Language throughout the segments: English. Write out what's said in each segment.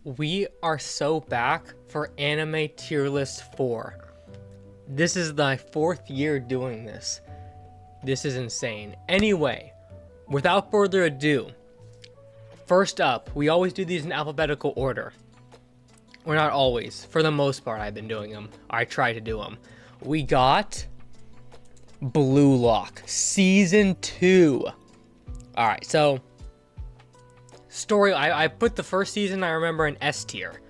We are so back for Anime Tier List 4. This is my fourth year doing this. This is insane. Anyway, without further ado, first up, we always do these in alphabetical order. Or not always. For the most part, I've been doing them. I try to do them. We got Blue Lock, Season 2. Alright, so story, I put the first season, I remember, in S tier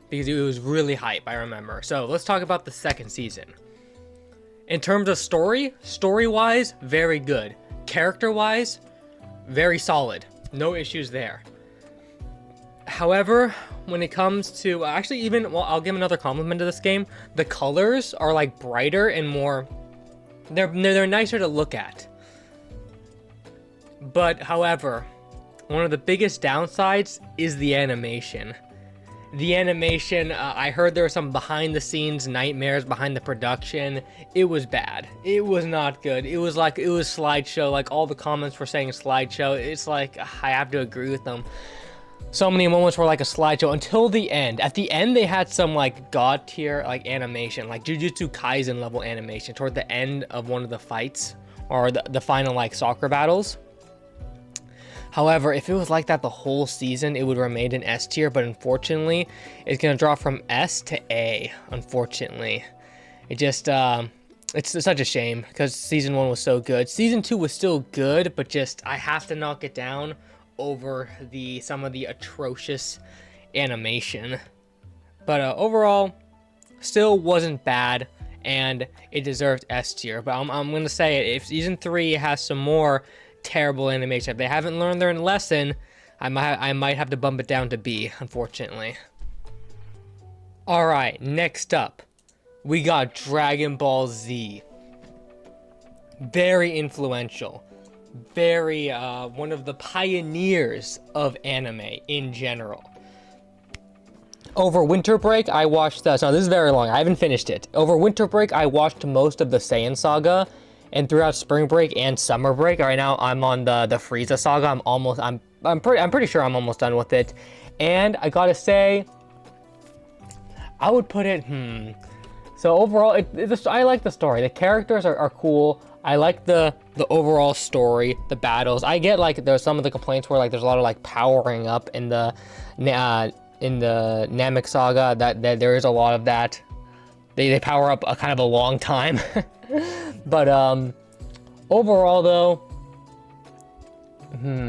because it was really hype, I remember. So let's talk about the second season. In terms of story-wise, very good. Character-wise, very solid. No issues there. However, when it comes to I'll give another compliment to this game. The colors are like brighter and more. They're nicer to look at. But however, one of the biggest downsides is the animation. The animation, I heard there were some behind the scenes nightmares behind the production. It was bad. It was not good. It was slideshow. Like, all the comments were saying slideshow. It's like, I have to agree with them. So many moments were like a slideshow until the end. At the end, they had some like god tier like animation, like Jujutsu Kaisen level animation toward the end of one of the fights or the final like soccer battles. However, if it was like that the whole season, it would remain in S tier, but unfortunately, it's going to drop from S to A, unfortunately. It just, it's such a shame, because Season 1 was so good. Season 2 was still good, but just, I have to knock it down over some of the atrocious animation. But overall, still wasn't bad, and it deserved S tier. But I'm going to say it, if Season 3 has some more terrible animation, if they haven't learned their lesson, I might have to bump it down to B, unfortunately. Alright, next up, we got Dragon Ball Z. Very influential. Very, one of the pioneers of anime in general. Over winter break, I watched this is very long, I haven't finished it. Over winter break, I watched most of the Saiyan saga. And throughout spring break and summer break, right now I'm on the Frieza saga. I'm pretty sure I'm almost done with it. And I gotta say, I would put it, So overall, I like the story. The characters are cool. I like the overall story, the battles. I get like there's some of the complaints where like there's a lot of like powering up in the Namek saga. That there is a lot of that. They power up a kind of a long time. But overall though,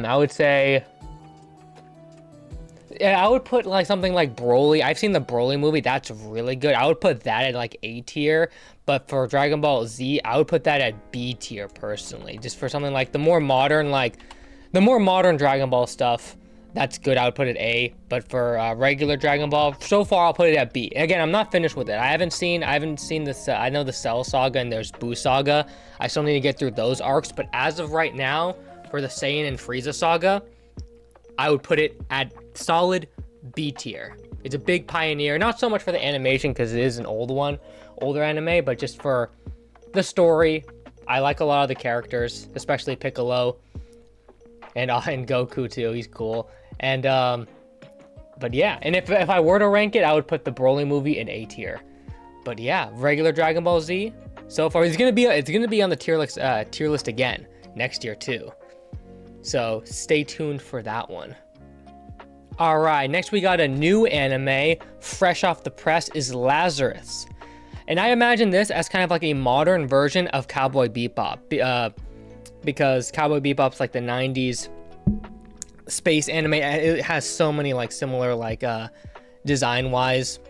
I would say, yeah, I would put like something like Broly. I've seen the Broly movie, that's really good. I would put that at like A tier, but for Dragon Ball Z, I would put that at B tier personally. Just for something like the more modern Dragon Ball stuff, that's good, I would put it A. But for regular Dragon Ball, so far I'll put it at B. Again, I'm not finished with it. I haven't seen this. I know the Cell saga and there's Buu saga. I still need to get through those arcs. But as of right now, for the Saiyan and Frieza saga, I would put it at solid B tier. It's a big pioneer. Not so much for the animation because it is an older anime, but just for the story. I like a lot of the characters, especially Piccolo. And Goku too, he's cool. And but yeah, and if I were to rank it, I would put the Broly movie in A tier. But yeah, regular Dragon Ball Z so far, it's gonna be on the tier list again next year too. So stay tuned for that one. All right, next we got a new anime fresh off the press is Lazarus, and I imagine this as kind of like a modern version of Cowboy Bebop. Because Cowboy Bebop's like the 90s space anime. It has so many like similar like design-wise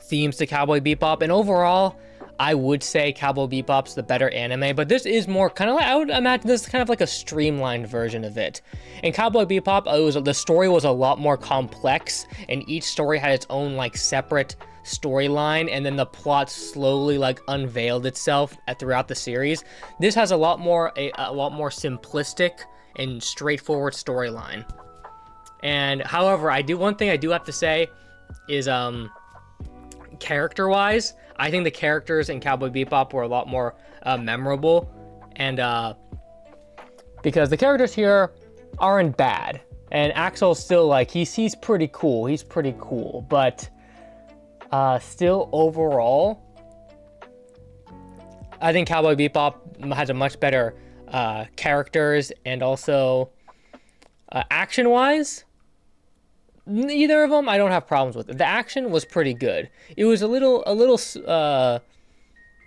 themes to Cowboy Bebop. And overall, I would say Cowboy Bebop's the better anime. But this is more kind of like, I would imagine this is kind of like a streamlined version of it. In Cowboy Bebop, the story was a lot more complex. And each story had its own like separate storyline, and then the plot slowly like unveiled itself throughout the series. This has a lot more simplistic and straightforward storyline. And however, one thing I do have to say is character wise, I think the characters in Cowboy Bebop were a lot more memorable, and because the characters here aren't bad. And Axel's still like he's pretty cool. He's pretty cool, but still overall, I think Cowboy Bebop has a much better characters, and also action-wise, neither of them I don't have problems with. The action was pretty good. It was a little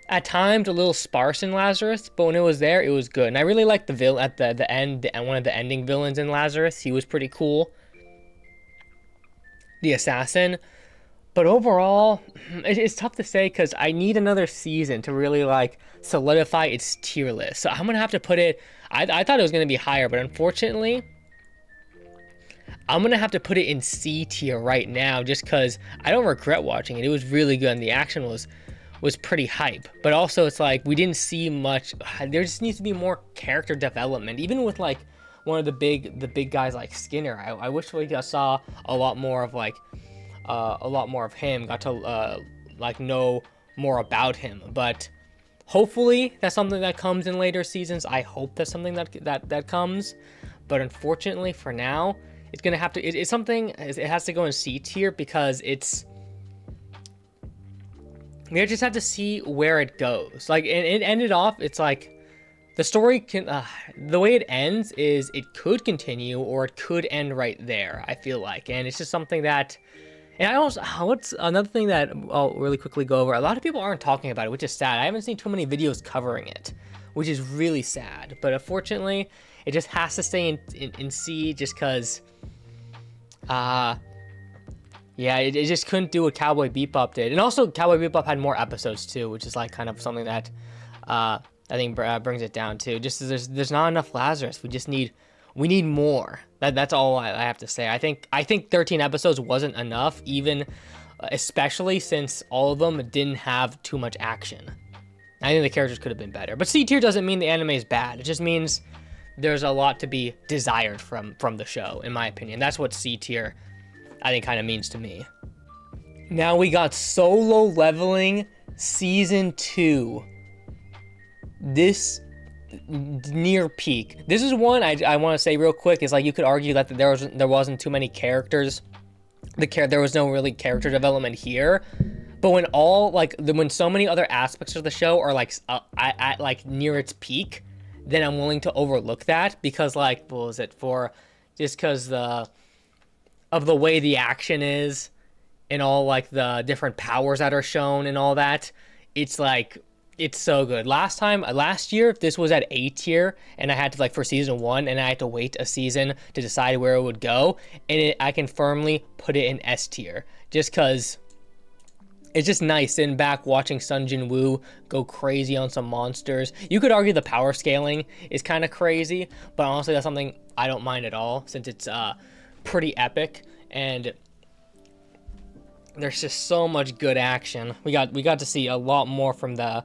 at times a little sparse in Lazarus, but when it was there, it was good. And I really liked the villain at the end, one of the ending villains in Lazarus. He was pretty cool. The assassin. But overall, it's tough to say because I need another season to really like solidify its tier list. So I'm gonna have to put it. I thought it was gonna be higher, but unfortunately, I'm gonna have to put it in C tier right now, just because I don't regret watching it. It was really good, and the action was pretty hype. But also, it's like we didn't see much. There just needs to be more character development, even with like one of the big guys like Skinner. I wish we saw a lot more of like. A lot more of him, got to like know more about him, but hopefully that's something that comes in later seasons. I hope that's something that comes, but unfortunately for now, it's gonna have to. It's something. It has to go in C tier because it's. We just have to see where it goes. Like, and it ended off. It's like the story can. The way it ends is it could continue or it could end right there. I feel like, and it's just something that. And I also, what's another thing that I'll really quickly go over? A lot of people aren't talking about it, which is sad. I haven't seen too many videos covering it, which is really sad. But unfortunately, it just has to stay in C just because, yeah, it just couldn't do what Cowboy Bebop did. And also, Cowboy Bebop had more episodes too, which is like kind of something that I think brings it down too. Just there's not enough Lazarus. We need more. That's all I have to say. I think 13 episodes wasn't enough, even especially since all of them didn't have too much action. I think the characters could have been better. But C tier doesn't mean the anime is bad. It just means there's a lot to be desired from the show, in my opinion. That's what C tier I think kind of means to me. Now we got Solo Leveling Season 2. This near peak. This is one I want to say real quick is like you could argue that there wasn't too many characters. There was no really character development here, but when so many other aspects of the show are like at like near its peak, then I'm willing to overlook that because like what was it for? Just because of the way the action is and all like the different powers that are shown and all that, it's like. It's so good. Last year, this was at A tier, and I had to like for season 1, and I had to wait a season to decide where it would go, and I can firmly put it in S tier, just because it's just nice sitting back watching Sung Jin Woo go crazy on some monsters. You could argue the power scaling is kind of crazy, but honestly, that's something I don't mind at all since it's pretty epic and. There's just so much good action. We got to see a lot more from the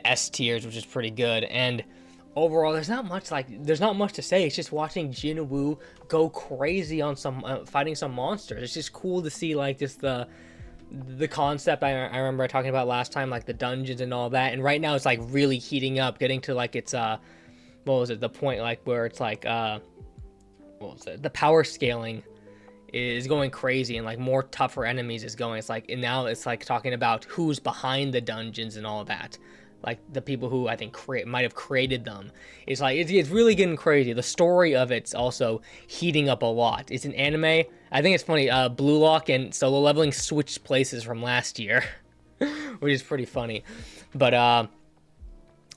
S tiers, which is pretty good. And overall, there's not much to say. It's just watching Jin Woo go crazy on some fighting some monsters. It's just cool to see like just the concept I remember talking about last time, like the dungeons and all that. And right now it's like really heating up, getting to like it's what was it? The point like where it's like what was it? The power scaling is going crazy and like more tougher enemies is going. It's like, and now it's like talking about who's behind the dungeons and all that. Like the people who I think might have created them. It's like, it's really getting crazy. The story of it's also heating up a lot. It's an anime. I think it's funny. Blue Lock and Solo Leveling switched places from last year, which is pretty funny. But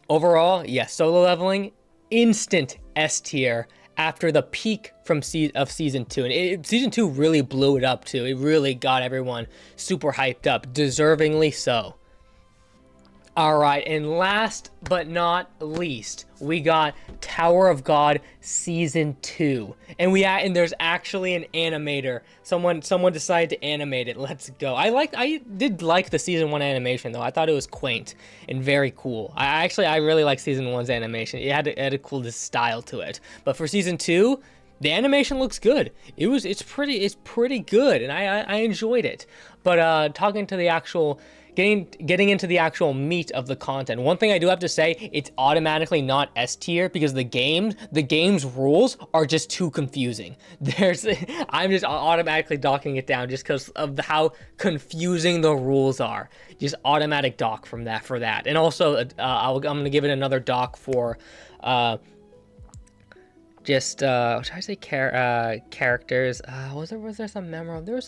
overall, yeah, Solo Leveling, instant S tier. After the peak from season 2, and season 2 really blew it up too. It really got everyone super hyped up, deservingly so. All right, and last but not least, we got Tower of God Season 2. And there's actually an animator. Someone decided to animate it. Let's go. I did like the Season 1 animation, though. I thought it was quaint and very cool. I really like Season 1's animation. It had a cool style to it. But for Season 2, the animation looks good. It's pretty good, and I enjoyed it. But talking to the actual getting into the actual meat of the content. One thing I do have to say, it's automatically not S tier because the game's rules are just too confusing. I'm just automatically docking it down just because of how confusing the rules are. Just automatic dock for that. And also, I'm gonna give it another dock for, what should I say? Characters. Was there some memorable?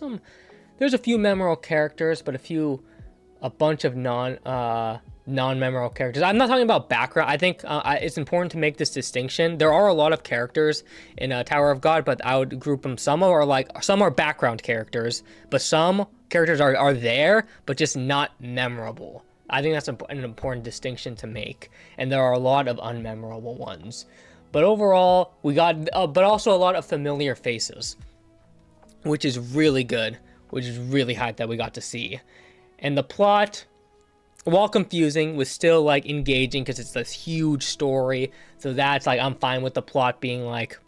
There's a few memorable characters, but a bunch of non-memorable characters. I'm not talking about background. I think it's important to make this distinction. There are a lot of characters in Tower of God, but I would group them. Some are background characters, but some characters are there, but just not memorable. I think that's an important distinction to make. And there are a lot of unmemorable ones. But overall, we got, but also a lot of familiar faces, which is really good, which is really hype that we got to see. And the plot, while confusing, was still like engaging because it's this huge story. So that's like, I'm fine with the plot being like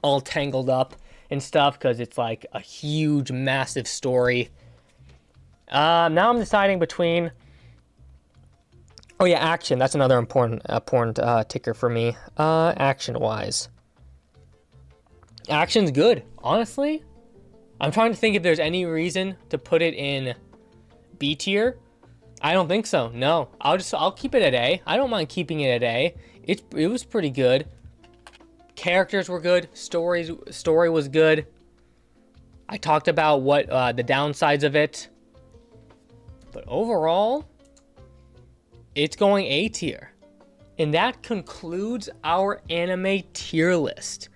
all tangled up and stuff because it's like a huge, massive story. Now I'm deciding between. Oh yeah, action. That's another important ticker for me. Action-wise, action's good. Honestly, I'm trying to think if there's any reason to put it in B tier. I don't think so. No, I'll keep it at A. I don't mind keeping it at A. It was pretty good. Characters were good. Story was good. I talked about what the downsides of it, but overall, it's going A tier. And that concludes our anime tier list.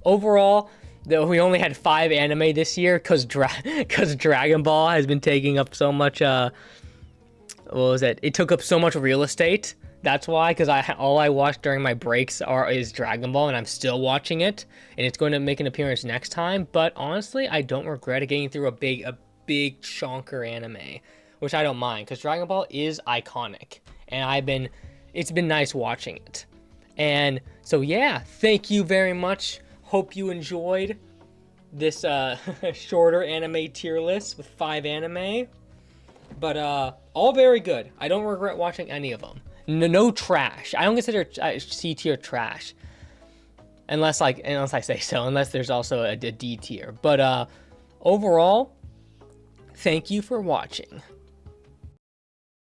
Overall, though, we only had 5 anime this year because Dragon Ball has been taking up so much, what was it? It took up so much real estate. That's why, because all I watch during my breaks is Dragon Ball, and I'm still watching it, and it's going to make an appearance next time. But honestly, I don't regret getting through a big chunker anime, which I don't mind, because Dragon Ball is iconic. And it's been nice watching it. And so yeah, thank you very much. Hope you enjoyed this shorter anime tier list with 5 anime. But all very good. I don't regret watching any of them. No trash. I don't consider C tier trash. Unless I say so. Unless there's also a D tier. But overall, thank you for watching.